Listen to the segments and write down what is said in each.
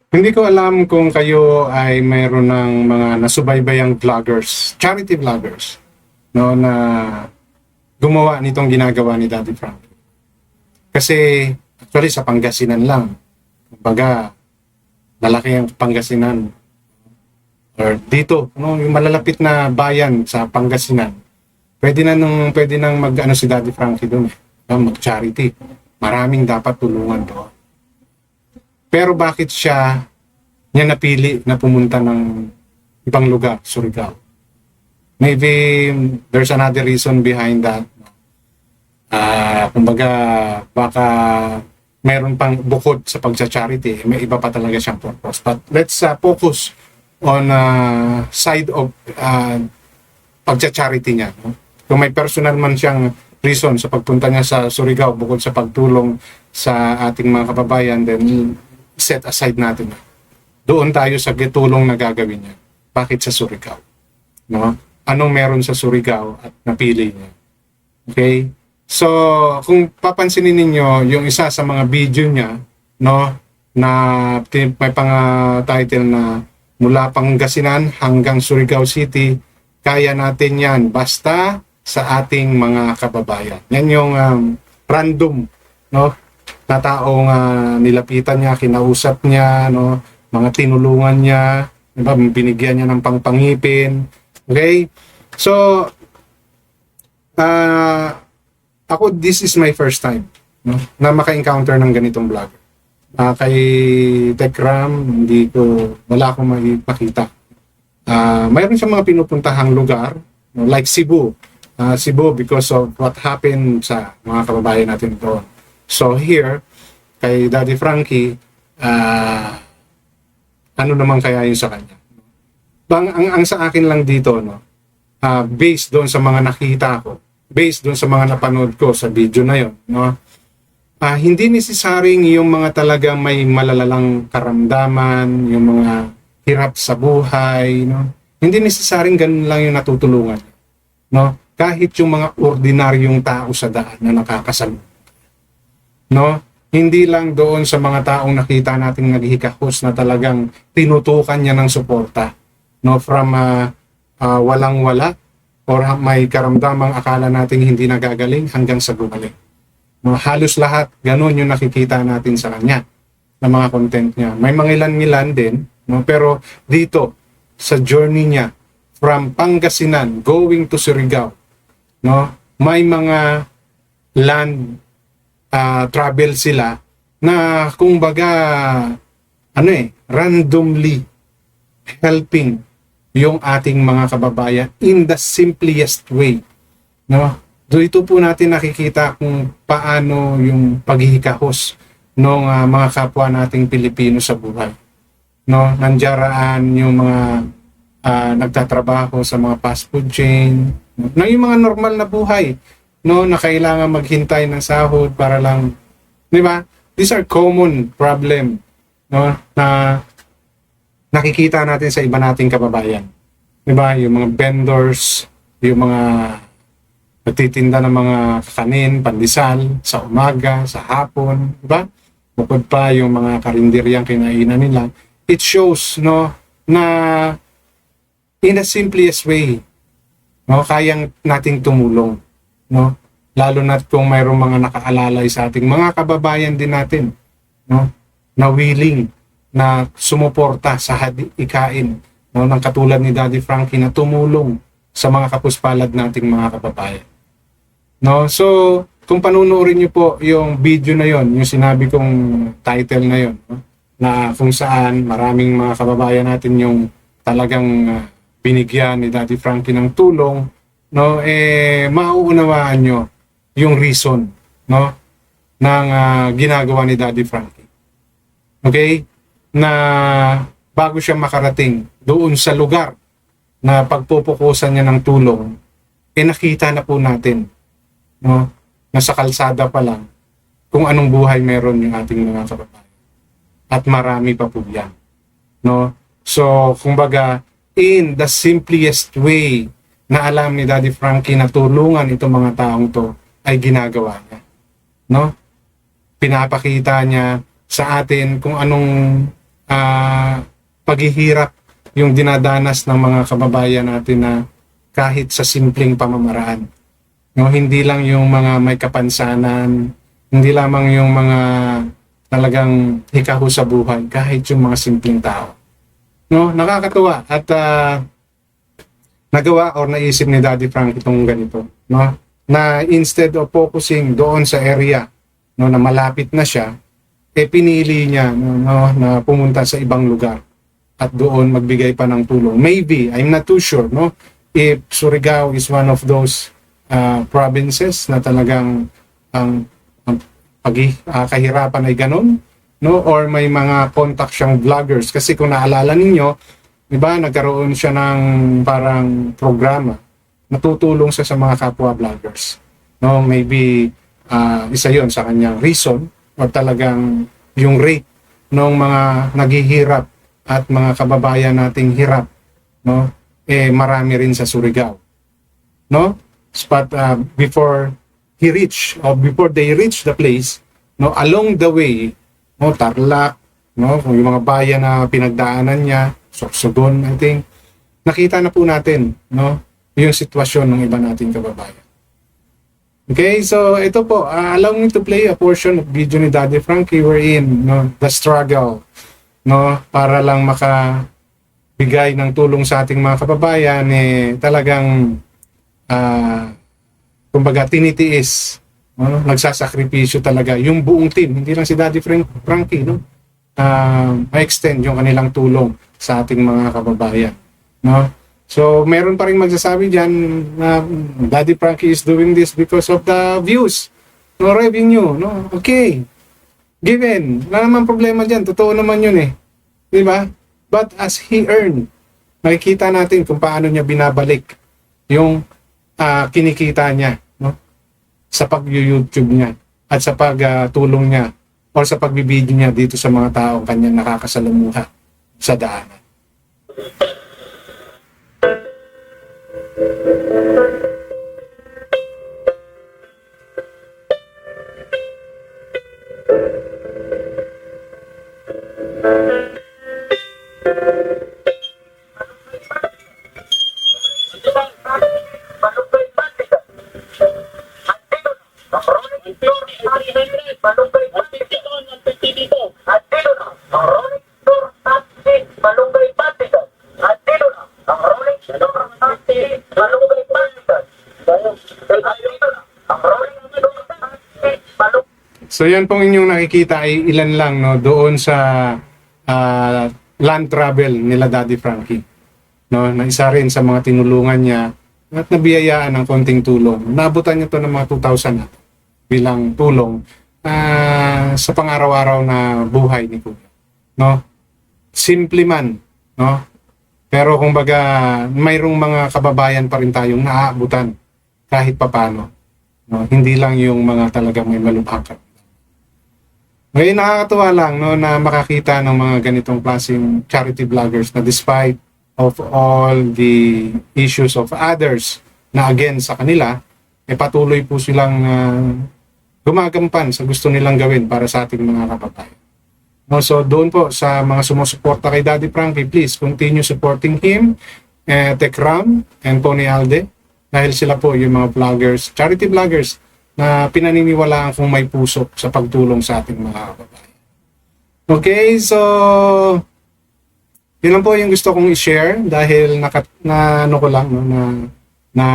Hindi ko alam kung kayo ay mayroon ng mga nasubaybayang vloggers, charity vloggers, no, na gumawa nitong ginagawa ni Daddy Frank. Kasi actually sa Pangasinan lang. Kumbaga, malaki ang Pangasinan. Or dito, no, yung malalapit na bayan sa Pangasinan. Pwede nang mag-ano si Daddy Frankie doon, mag-charity. Maraming dapat tulungan doon. Pero bakit niya napili na pumunta ng ibang lugar, Surigao? Maybe there's another reason behind that. Kumbaga, baka meron pang bukod sa pagcha-charity, may iba pa talaga siyang purpose. But let's focus on side of pagcha-charity niya. No? Kung may personal man siyang reason sa pagpunta niya sa Surigao, bukod sa pagtulong sa ating mga kababayan, then set aside natin. Doon tayo sa tulong na gagawin niya. Bakit sa Surigao? No? Anong meron sa Surigao at napili niya? Okay? So, kung papansinin ninyo, yung isa sa mga video niya, no, na may title na mula Pangasinan hanggang Surigao City, kaya natin yan basta sa ating mga kababayan. Yan yung random, no, na taong nilapitan niya, kinausap niya, no, mga tinulungan niya, diba, binigyan niya ng pangpangipin. Okay? So, ako, this is my first time, no, na maka-encounter ng ganitong vlog. Kay Tekram, wala akong makita. Mayroon siyang mga pinupuntahang lugar, no, like Cebu. Cebu because of what happened sa mga kababayan natin doon. So here, kay Daddy Frankie, ano naman kaya yun sa kanya? Ang sa akin lang dito, no, based doon sa mga nakita ko, based doon sa mga napanood ko sa video na yon, no, hindi necessarying yung mga talagang may malalalang karamdaman, yung mga hirap sa buhay, no, hindi necessarying ganun lang yung natutulungan, no, kahit yung mga ordinaryong tao sa daan na nakakasalubong, no, hindi lang doon sa mga taong nakita nating naghihikahos na talagang tinutukan niya ng suporta, no, from walang-wala or may karamdamang akala nating hindi nagagaling hanggang sa gumaling. No, halos lahat ganun yung nakikita natin sa kanya na mga content niya. May mga ilan-ilan din, no, pero dito sa journey niya from Pangasinan going to Surigao, no, may mga land travel sila na kumbaga randomly helping yung ating mga kababayan in the simplest way, no. Ito po natin nakikita kung paano yung paghihikahos ng mga kapwa nating Pilipino sa buhay, no. Nandiyan yung mga nagtatrabaho sa mga fast food chain, no? Na yung mga normal na buhay, no, na kailangan maghintay ng sahod para lang, di ba? These are common problem, no, na nakikita natin sa iba nating kababayan. Di ba? Yung mga vendors, yung mga nagtitinda ng mga kanin, pandesal, sa umaga, sa hapon, di ba? Bukod pa yung mga karinderyang kinainan nila. It shows, no, na in the simplest way, no, kayang nating tumulong, no, lalo na kung mayroong mga nakaalalay sa ating mga kababayan din natin, no, na willing na sumuporta sa ikain, no, ng katulad ni Daddy Frankie na tumulong sa mga kapuspalad nating mga kababayan, no. So kung panunuorin niyo po yung video na yon, yung sinabi kong title na yon, no, na kung saan maraming mga kababayan natin yung talagang binigyan ni Daddy Frankie ng tulong, no, mauunawaan nyo yung reason, no, ng ginagawa ni Daddy Frankie. Okay? Na bago siya makarating doon sa lugar na pagpupukusan niya ng tulong, nakita na po natin, no, na sa kalsada pa lang kung anong buhay meron yung ating mga kababayan. At marami pa po yan, no. So, kumbaga, in the simplest way na alam ni Daddy Frankie na tulungan itong mga taong to, ay ginagawa niya, no. Pinapakita niya sa atin kung anong paghihirap yung dinadanas ng mga kababayan natin na kahit sa simpleng pamamaraan. No, hindi lang yung mga may kapansanan, hindi lamang yung mga talagang hikaho sa buhay, kahit yung mga simpleng tao. No, nakakatuwa at nagawa or naisip ni Daddy Frank itong ganito, no? Na instead of focusing doon sa area, no, na malapit na siya, pinili niya, no, na pumunta sa ibang lugar at doon magbigay pa ng tulong. Maybe, I'm not too sure, no, if Surigao is one of those provinces na talagang ang kahirapan ay ganun, no, or may mga contact siyang vloggers. Kasi kung naalala ninyo, di ba, nagkaroon siya ng parang programa, natutulong siya sa mga kapwa vloggers. No, maybe isa yon sa kanyang reason or talagang yung rate ng mga naghihirap at mga kababayan nating hirap, no, marami rin sa Surigao. No? But before before they reach the place, no, along the way, no, Tarlac, no, yung mga bayan na pinagdaanan niya, Sorsogon, I think, nakita na po natin, no, yung sitwasyon ng iba nating kababayan. Okay, so ito po, allow me to play a portion of video ni Daddy Frankie wherein, no, the struggle, no, para lang makabigay ng tulong sa ating mga kababayan, talagang kumbaga tinitiis, no, nagsasakripisyo talaga yung buong team, hindi lang si Daddy Frankie, no, ma-extend yung kanilang tulong sa ating mga kababayan, no. So meron pa ring magsasabi diyan na Daddy Frankie is doing this because of the views, no, revenue, no. Okay, given, wala naman problema diyan, totoo naman yun di ba? But as he earned, nakikita natin kung paano niya binabalik yung kinikita niya, no, sa pag-YouTube niya at sa pagtulong niya o sa pagbibideo niya dito sa mga taong kanyang nakakasalamuha sa daanan. So yan pong inyong nakikita ay ilan lang, no, doon sa land travel nila Daddy Frankie, no, na isa rin sa mga tinulungan niya at nabiyayaan ng konting tulong. Naabutan niya to ng mga 2,000 bilang tulong sa pang-araw-araw na buhay ni Kuya, no. Simple man, no, pero kumbaga mayroong mga kababayan pa rin tayong naaabutan kahit papano, no, hindi lang yung mga talagang may malubhakan. Ngayon nakakatuwa lang, no, na makakita ng mga ganitong klaseng charity vloggers na despite of all the issues of others na against sa kanila, patuloy po silang gumagampan sa gusto nilang gawin para sa ating mga kababayan. No, so doon po sa mga sumusuporta kay Daddy Frankie, please continue supporting him, Tekram and Pony Alde, dahil sila po yung mga vloggers, charity vloggers, na pinaniniwalaan kung may puso sa pagtulong sa ating mga kababayan. Okay, so yun lang po yung gusto kong i-share dahil ano ko lang, no, na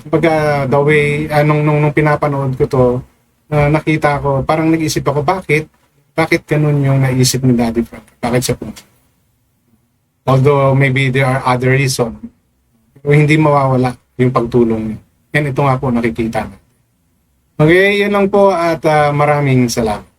kumbaga the way nung pinapanood ko to, nakita ko, parang nag-isip ako, bakit ganun yung naisip ni Daddy Frank? Bakit siya po? Although maybe there are other reasons, pero hindi mawawala yung pagtulong niya. And ito nga po nakikita na. Okay, yun lang po at maraming salamat.